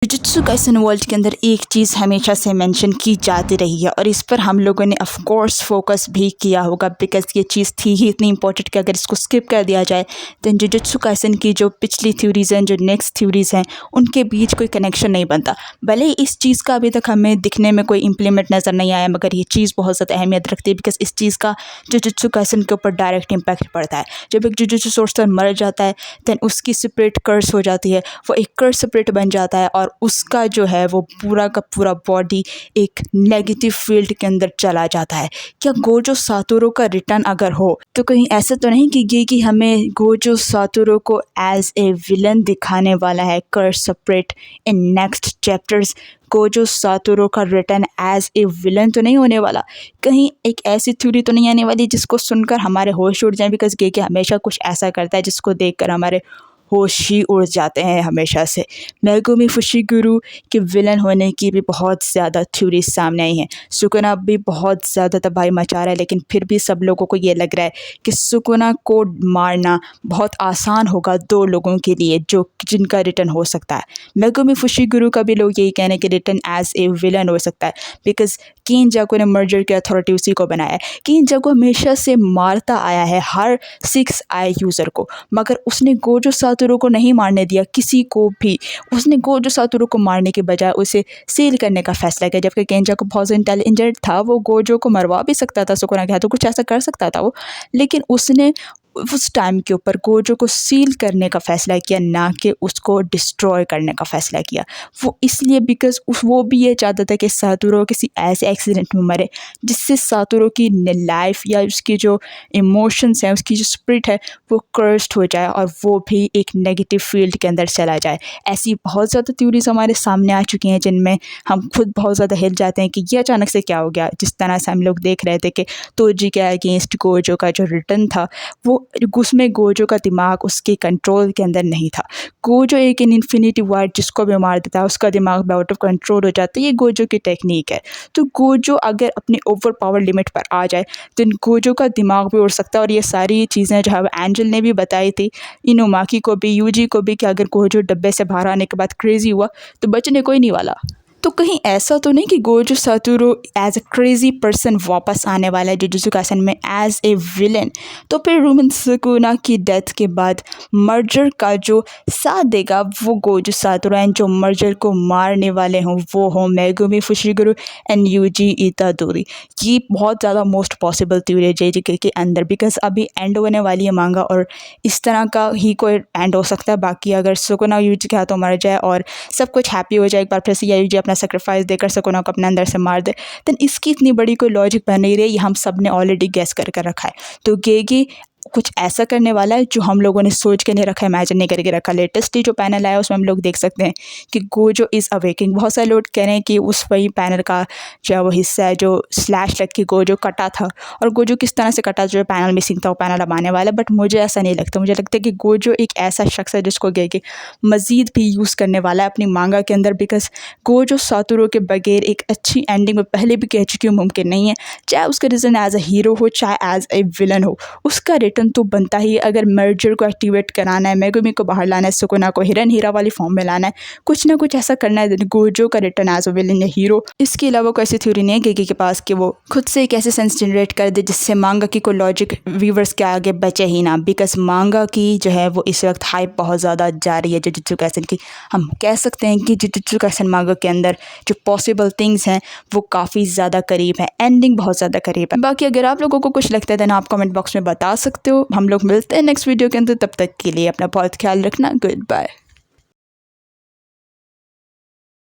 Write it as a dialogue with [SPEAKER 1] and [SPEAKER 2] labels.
[SPEAKER 1] Jujutsu Kaisen world के अंदर एक चीज़ हमेशा से मेंशन की जाती रही है और इस पर हम लोगों ने ऑफ कोर्स फोकस भी किया होगा बिकॉज ये चीज़ थी ही इतनी इंपॉर्टेंट कि अगर इसको स्किप कर दिया जाए तो जुजुत्सु काइसन की जो पिछली थ्योरीज़ हैं, जो नेक्स्ट थ्योरीज़ हैं, उनके बीच कोई कनेक्शन नहीं बनता। भले ही इस चीज़ का अभी तक हमें दिखने में कोई इम्प्लीमेंट नज़र नहीं आया, मगर ये चीज़ बहुत ज़्यादा अहमियत रखती है बिकॉज इस चीज़ का जुजुत्सु काइसन के ऊपर डायरेक्ट इम्पैक्ट पड़ता है। जब एक जुजुत्सु सोर्सर मर जाता है दैन उसकी स्पिरिट कर्स हो जाती है, वो एक कर्स स्पिरिट बन जाता है और उसका जो है वो पूरा का पूरा बॉडी एक नेगेटिव फील्ड के अंदर चला जाता है। क्या गोजो सातोरू का रिटर्न अगर हो तो कहीं ऐसा तो नहीं कि ये कि हमें गोजो सातोरू को एज ए विलन दिखाने वाला है cursed spirit in next chapters? Gojo Satoru का रिटर्न एज ए विलन तो नहीं होने वाला? कहीं एक ऐसी थ्योरी तो नहीं आने वाली जिसको सुनकर हमारे होश उड़ जाए? बिकॉज गेकी हमेशा कुछ ऐसा करता है जिसको देखकर हमारे होश ही उड़ जाते हैं हमेशा से। मेगुमी फुशिगुरु के विलन होने की भी बहुत ज़्यादा थ्योरी सामने आई हैं। सुकुना भी बहुत ज़्यादा तबाही मचा रहा है, लेकिन फिर भी सब लोगों को ये लग रहा है कि सुकुना को मारना बहुत आसान होगा दो लोगों के लिए जो जिनका रिटर्न हो सकता है। मेगुमी फुशिगुरु का भी लोग यही कहने कि रिटर्न एज ए विलन हो सकता है बिकॉज किनजाकू ने मर्जर की अथॉरिटी उसी को बनाया है। किनजाकू हमेशा से मारता आया है हर 6 आई यूज़र को, मगर उसने गोजो सातोरू को नहीं मारने दिया किसी को भी। उसने गोजो सातोरू को मारने के बजाय उसे सील करने का फैसला किया। जबकि किनजाकू बहुत इंटेलिजेंट था, वो गोजो को मरवा भी सकता था, सुकुना के हाथों कुछ ऐसा कर सकता था वो, लेकिन उसने उस टाइम के ऊपर गोजो को सील करने का फ़ैसला किया, ना कि उसको डिस्ट्रॉय करने का फ़ैसला किया। वो इसलिए बिकॉज वो भी ये चाहता था कि सातोरू किसी ऐसे एक्सीडेंट में मरे जिससे सातोरू की लाइफ या उसकी जो इमोशंस हैं, उसकी जो स्पिरिट है वो कर्स्ड हो जाए और वो भी एक नेगेटिव फील्ड के अंदर चला जाए। ऐसी बहुत ज़्यादा थ्योरीज हमारे सामने आ चुकी हैं जिनमें हम खुद बहुत ज़्यादा हिल जाते हैं कि ये अचानक से क्या हो गया। जिस तरह से हम लोग देख रहे थे कि तोजी के अगेंस्ट गोजो का जो रिटर्न था वो उसमें गोजो का दिमाग उसके कंट्रोल के अंदर नहीं था। गोजो एक इन्फिनिटी वार्ड जिसको भी मार देता है उसका दिमाग आउट ऑफ कंट्रोल हो जाता है। ये गोजो की टेक्निक है। तो गोजो अगर अपनी ओवर पावर लिमिट पर आ जाए तो गोजो का दिमाग भी उड़ सकता है। और ये सारी चीज़ें जो है एंजल ने भी बताई थी इनुमाकी को भी, यूजी को भी, कि अगर गोजो डब्बे से बाहर आने के बाद क्रेजी हुआ तो बचने कोई नहीं वाला। तो कहीं ऐसा तो नहीं कि Gojo Satoru as a crazy person वापस आने वाला है जुजुत्सु काइसन में एज ए विलन? तो फिर रूमिन सुकुना की डेथ के बाद मर्जर का जो साथ देगा वो गोजो सातोरू एंड जो मर्जर को मारने वाले हों वो हों मेगुमी फुशिगुरु एंड यूजी इतादोरी। ये बहुत ज़्यादा मोस्ट पॉसिबल थ्योरी है जेजेके के अंदर बिकॉज अभी एंड होने वाली है मांगा और इस तरह का ही कोई एंड हो सकता है। बाकी अगर सुकुना यूजी के हाथों मर जाए और सब कुछ हैप्पी हो जाए एक बार फिर से, या यूजी अपना सेक्रीफाइस देकर सुकुना को अपने अंदर से मार दे, देन इसकी इतनी बड़ी कोई लॉजिक बन नहीं रही। ये हम सब ने ऑलरेडी गेस कर रखा है। तो गेगी कुछ ऐसा करने वाला है जो हम लोगों ने सोच के नहीं रखा, इमेजिन नहीं करके रखा। लेटेस्ट जो पैनल आया उसमें हम लोग देख सकते हैं कि गोजो इज़ अवेकिंग। बहुत सारे लोग कह रहे हैं कि उस वही पैनल का जो वो हिस्सा है जो स्लैश लग के गोजो कटा था, और गोजो किस तरह से कटा जो पैनल मिसिंग था वो पैनल अब आने वाला है। बट मुझे ऐसा नहीं लगता। मुझे लगता है कि गोजो एक ऐसा शख्स है जिसको गेगी मज़ीद भी यूज़ करने वाला है अपनी मांगा के अंदर बिकॉज गोजो सातोरू के बगैर एक अच्छी एंडिंग में पहले भी कह चुकी हूँ मुमकिन नहीं है। चाहे उसका रीज़न एज अ हीरो हो चाहे एज ए विलन हो, उसका रिटर्न तो बनता ही। अगर मर्जर को एक्टिवेट कराना है, मेगुमी को बाहर लाना है, सुकुना को हिरन हीरा वाली फॉर्म में लाना है, कुछ ना कुछ ऐसा करना है गोजो का रिटर्न एज अ विलन या हीरो। इसके अलावा कोई ऐसी थ्योरी नहीं है गेगी के पास कि वो खुद से एक ऐसे सेंस जनरेट कर दे जिससे मांगा की कोई लॉजिक व्यूवर्स के आगे बचे ही ना। बिकॉज मांगा की जो है वो इस वक्त हाइप बहुत ज़्यादा जा रही है जुजुत्सु काइसन की। हम कह सकते हैं कि जुजुत्सु काइसन मांगा के अंदर जो पॉसिबल थिंग्स हैं वो काफ़ी ज़्यादा करीब है, एंडिंग बहुत ज़्यादा करीब है। बाकी अगर आप लोगों को कुछ लगता है देन आप कमेंट बॉक्स में बता सकते हो। हम लोग मिलते हैं नेक्स्ट वीडियो के अंदर, तब तक के लिए अपना बहुत ख्याल रखना। Good bye.